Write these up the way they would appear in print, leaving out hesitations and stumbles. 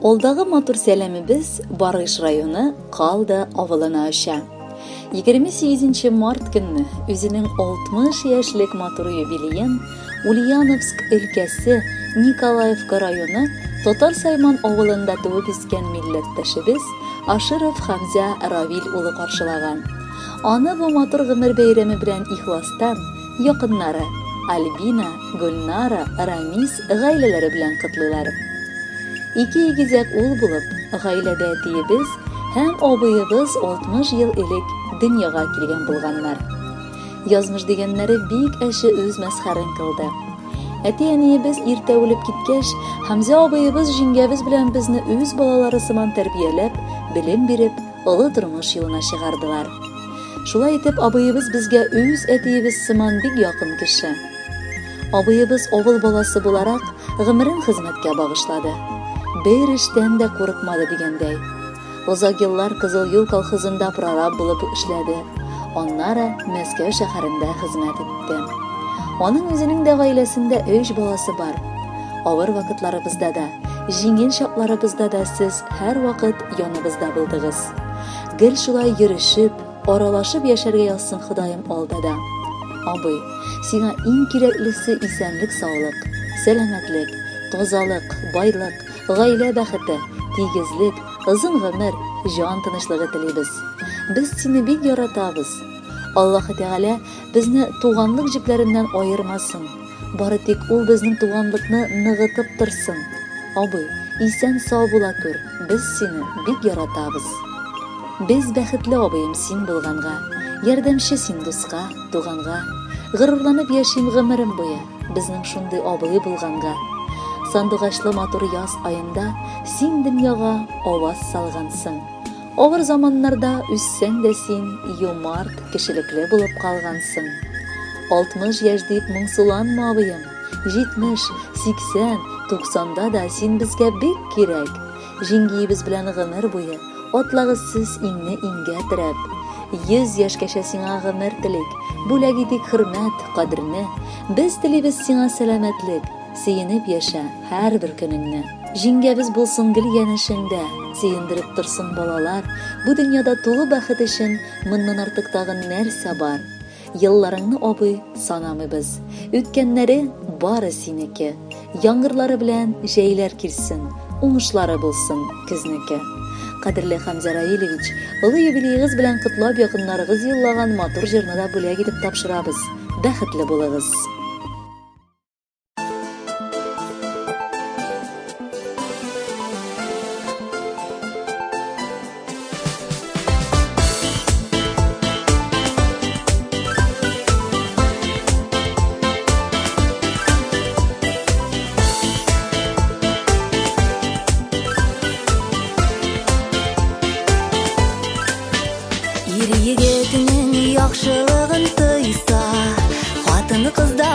Олдағы матур сәлемебез Барыш районы Қалды авылына үчә. 28 март көнне үзенең 60 яшьлек матур юбилеен Ульяновск өлкәсе Николаевка районы Тотар Сайман авылында туып үскән милләттәшебез Аширов Хамза Равил улы каршылаган. Аны бу матур гомер бәйрәме белән ихластан якыннары Альбина, Гөлнара, Рамис гаиләләре белән котлыйлар. Ике игезәк ул булып, гаиләдә әтиебез һәм абыебыз 60 ел элек дөньяга килгән булганнар. Язмыш дигәннәре бик әше үз мәсхәрен кылды. Әти-әниебез иртә үлеп киткәч, Хамза абыебыз җиңгәбез белән безне үз балалары сыман тәрбияләп, белем биреп, олы тормыш юлына чыгардылар. Шулай итеп, абыебыз безгә үз әтиебез сыман бик якын кеше. Абыебыз авыл баласы буларак гомерен хезмәткә багышлады. Бер эштән дә курыкмады дигәндәй. Озак еллар Кызыл Юл колхозында прораб булып эшләде. Аннары Мәскәү шәһәрендә хезмәт итте. Аның үзенең дә гаиләсендә 3 баласы бар. Авыр вакытларыбызда да, җиңел чакларыбызда да сез һәр вакыт яныбызда булдыгыз. Гел шулай йөрешеп, аралашып яшәргә язсын Ходаем алдыда. Абый, сиңа иң кирәклесе исәнлек, саулык, сәламәтлек, тазалык, байлык, гаилә бәхете, тигезлек, озын гомер, җан тынычлыгы телибез. Без сине бик яратабыз. Аллаһ Тәгалә безне туганлык җепләреннән аермасын. Бары тик ул безнең туганлыкны ныгытып торсын. Абый, исән сау була күр. Без сине бик яратабыз. Без бәхетле абыем син булганга, ярдәмче син дуска, туганга. Горурланып яшим гомерем буе, безнең шундый абый булганга. Сандугачлы матур яз айында син дөньяга аваз салгансың. Авыр заманнарда үссәң дә син юмарт, кешелекле булып калгансың. 60 яшь дип моңсуланма абыем. 70, 80, 90да да син безгә бик кирәк. Җиңгиебез белән гомер буе атлагыз сез иңне иңгә терәп. 100 яшькәчә сиңа гомер телик, бүләк итик хөрмәт, кадерне. Без телибез сиңа сәламәтлек. Сөенеп яшә һәрбер көнеңне. Җиңгәбез булсын гел янәшеңдә, сөендереп торсын балалар. Бу дөньяда тулы бәхет өчен моннан артык тагын нәрсә бар? Елларыңны абый санамыйбыз. Үткәннәре бары синеке. Яңгырлары белән җәйләр килсен, уңышлары булсын көзнеке. Кадерле Хамза Равилович, олы юбилеегыз белән котлап якыннарыгыз юллаган матур җырны да бүләк итеп тапшырабыз. Бәхетле булыгыз. Егетнең яхшылыгын тойса, хатыны кызда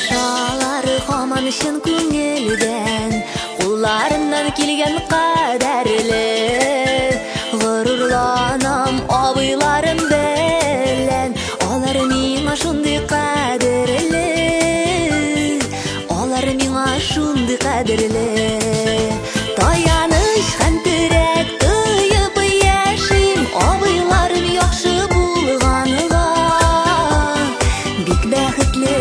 Ашалары һаман шын күңелдән, кулларыннан килгән кадерле. Горурланам абыйларым белән, алар миңа шундый кадерле. Алар миңа шундый кадерле. Таяныч һәм терәк тоеп яшим, абыйларым яхшы булганга. Бик бәхетле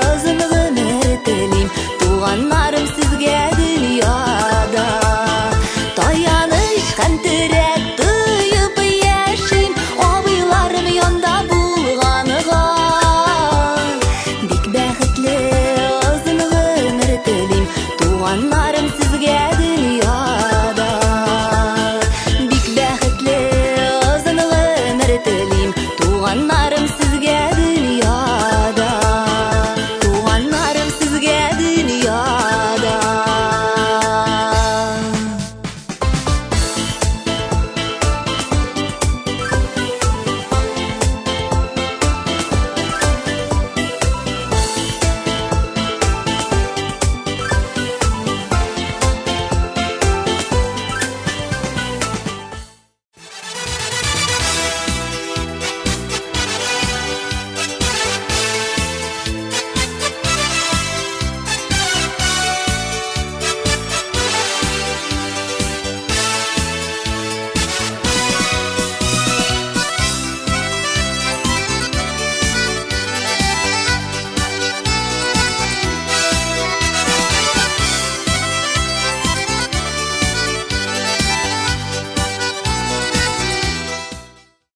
озын гомер телим, туганнар